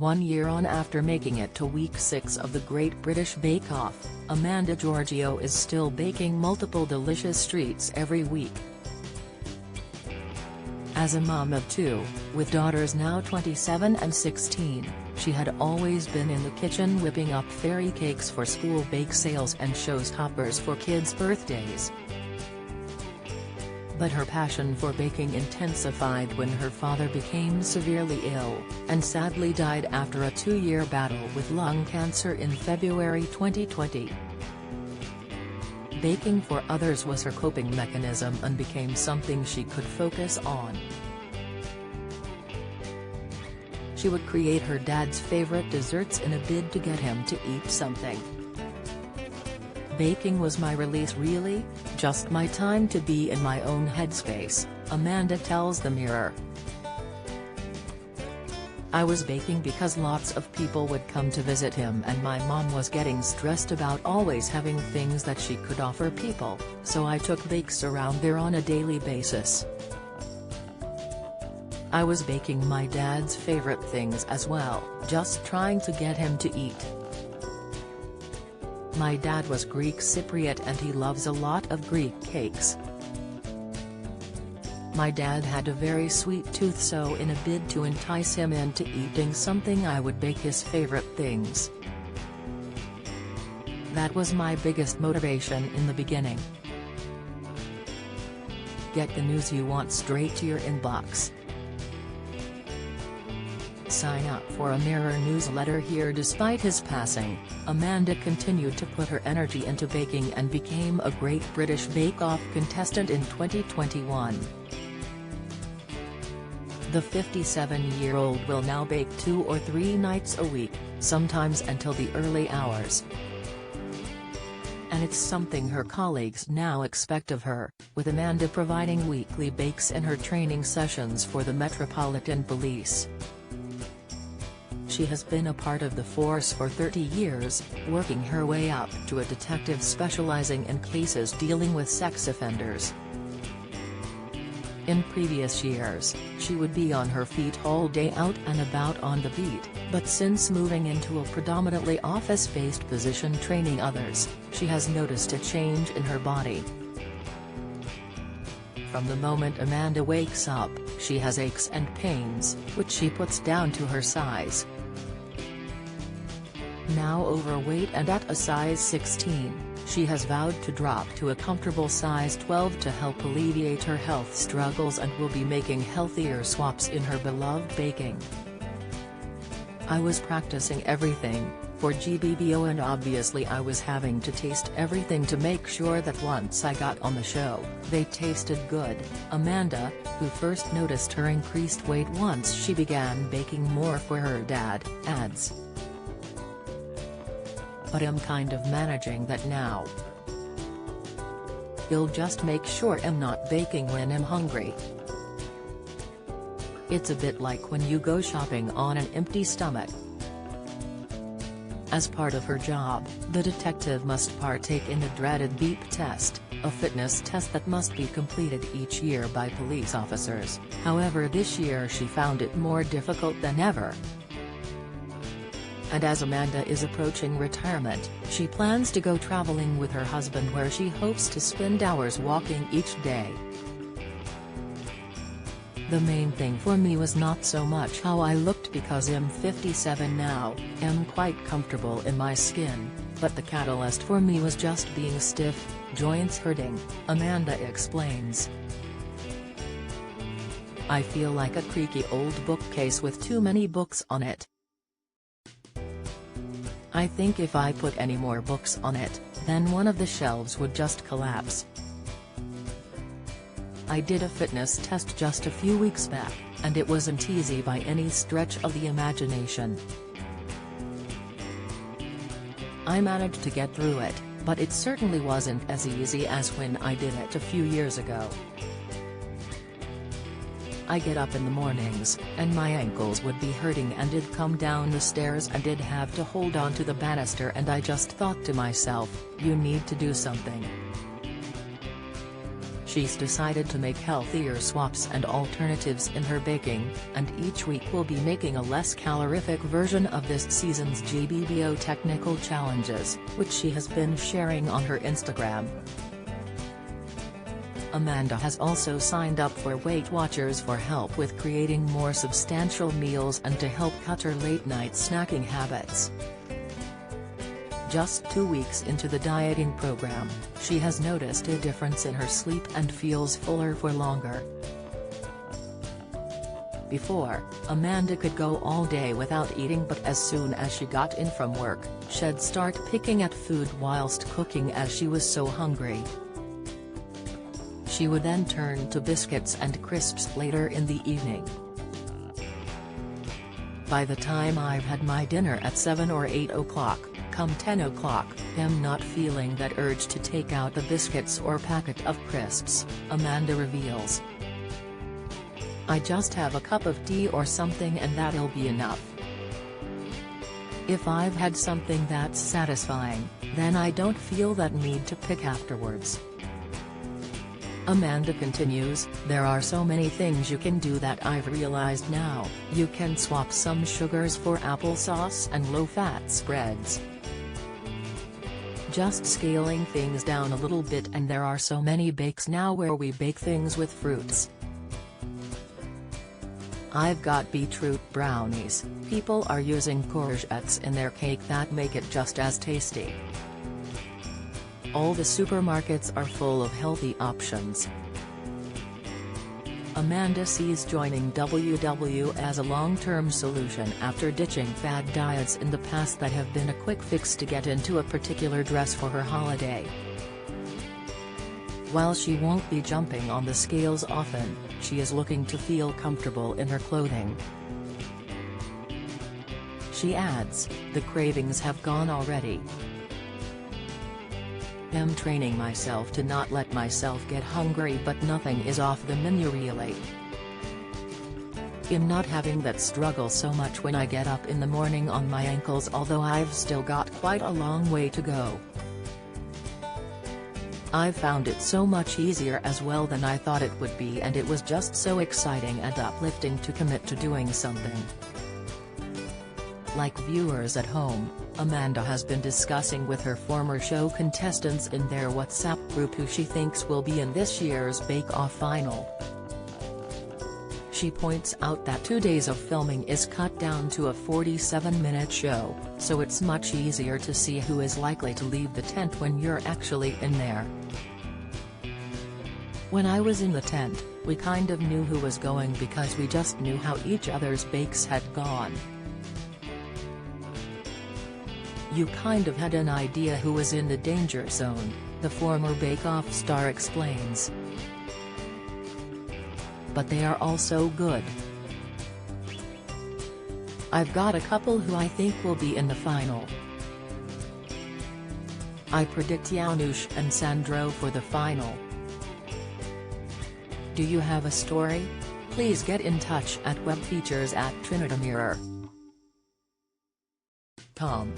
1 year on after making it to week 6 of the Great British Bake Off, Amanda Georgiou is still baking multiple delicious treats every week. As a mom of 2, with daughters now 27 and 16, she had always been in the kitchen whipping up fairy cakes for school bake sales and showstoppers for kids' birthdays. But her passion for baking intensified when her father became severely ill, and sadly died after a 2-year battle with lung cancer in February 2020. Baking for others was her coping mechanism and became something she could focus on. She would create her dad's favorite desserts in a bid to get him to eat something. "Baking was my release really, just my time to be in my own headspace," Amanda tells the Mirror. "I was baking because lots of people would come to visit him and my mom was getting stressed about always having things that she could offer people, so I took bakes around there on a daily basis. I was baking my dad's favorite things as well, just trying to get him to eat. My dad was Greek Cypriot and he loves a lot of Greek cakes. My dad had a very sweet tooth, so in a bid to entice him into eating something I would bake his favorite things. That was my biggest motivation in the beginning." Get the news you want straight to your inbox. Sign up for a Mirror newsletter here. Despite his passing, Amanda continued to put her energy into baking and became a Great British Bake Off contestant in 2021. The 57-year-old will now bake 2 or 3 nights a week, sometimes until the early hours. And it's something her colleagues now expect of her, with Amanda providing weekly bakes in her training sessions for the Metropolitan Police. She has been a part of the force for 30 years, working her way up to a detective specializing in cases dealing with sex offenders. In previous years, she would be on her feet all day out and about on the beat, but since moving into a predominantly office-based position training others, she has noticed a change in her body. From the moment Amanda wakes up, she has aches and pains, which she puts down to her size. Now overweight and at a size 16, she has vowed to drop to a comfortable size 12 to help alleviate her health struggles and will be making healthier swaps in her beloved baking. "I was practicing everything for GBBO and obviously I was having to taste everything to make sure that once I got on the show, they tasted good," Amanda, who first noticed her increased weight once she began baking more for her dad, adds. "But I'm kind of managing that now. You'll just make sure I'm not baking when I'm hungry. It's a bit like when you go shopping on an empty stomach." As part of her job, the detective must partake in the dreaded beep test, a fitness test that must be completed each year by police officers. However, this year she found it more difficult than ever. And as Amanda is approaching retirement, she plans to go traveling with her husband where she hopes to spend hours walking each day. "The main thing for me was not so much how I looked because I'm 57 now, am quite comfortable in my skin, but the catalyst for me was just being stiff, joints hurting," Amanda explains. "I feel like a creaky old bookcase with too many books on it. I think if I put any more books on it, then one of the shelves would just collapse. I did a fitness test just a few weeks back, and it wasn't easy by any stretch of the imagination. I managed to get through it, but it certainly wasn't as easy as when I did it a few years ago. I get up in the mornings, and my ankles would be hurting and I'd come down the stairs and I'd have to hold on to the banister and I just thought to myself, you need to do something." she's decided to make healthier swaps and alternatives in her baking, and each week will be making a less calorific version of this season's GBBO technical challenges, which she has been sharing on her Instagram. Amanda has also signed up for Weight Watchers for help with creating more substantial meals and to help cut her late-night snacking habits. Just 2 weeks into the dieting program, she has noticed a difference in her sleep and feels fuller for longer. Before, Amanda could go all day without eating, but as soon as she got in from work, she'd start picking at food whilst cooking as she was so hungry. She would then turn to biscuits and crisps later in the evening. By the time I've had my dinner at 7 or 8 o'clock, come 10 o'clock, I'm not feeling that urge to take out the biscuits or packet of crisps, Amanda reveals. I just have a cup of tea or something and that'll be enough. If I've had something that's satisfying, then I don't feel that need to pick afterwards. Amanda continues, there are so many things you can do that I've realized now. You can swap some sugars for applesauce and low-fat spreads. Just scaling things down a little bit, and there are so many bakes now where we bake things with fruits. I've got beetroot brownies, people are using courgettes in their cake that make it just as tasty. All the supermarkets are full of healthy options. Amanda sees joining WW as a long-term solution after ditching fad diets in the past that have been a quick fix to get into a particular dress for her holiday. While she won't be jumping on the scales often, she is looking to feel comfortable in her clothing. She adds, the cravings have gone already. I'm training myself to not let myself get hungry, but nothing is off the menu really. I'm not having that struggle so much when I get up in the morning on my ankles, although I've still got quite a long way to go. I've found it so much easier as well than I thought it would be, and it was just so exciting and uplifting to commit to doing something. Like viewers at home, Amanda has been discussing with her former show contestants in their WhatsApp group who she thinks will be in this year's Bake Off final. She points out that 2 days of filming is cut down to a 47-minute show, so it's much easier to see who is likely to leave the tent when you're actually in there. When I was in the tent, we kind of knew who was going because we just knew how each other's bakes had gone. You kind of had an idea who was in the danger zone, the former Bake Off star explains. But they are all so good. I've got a couple who I think will be in the final. I predict Janusz and Sandro for the final. Do you have a story? Please get in touch at webfeatures@trinitymirror.com.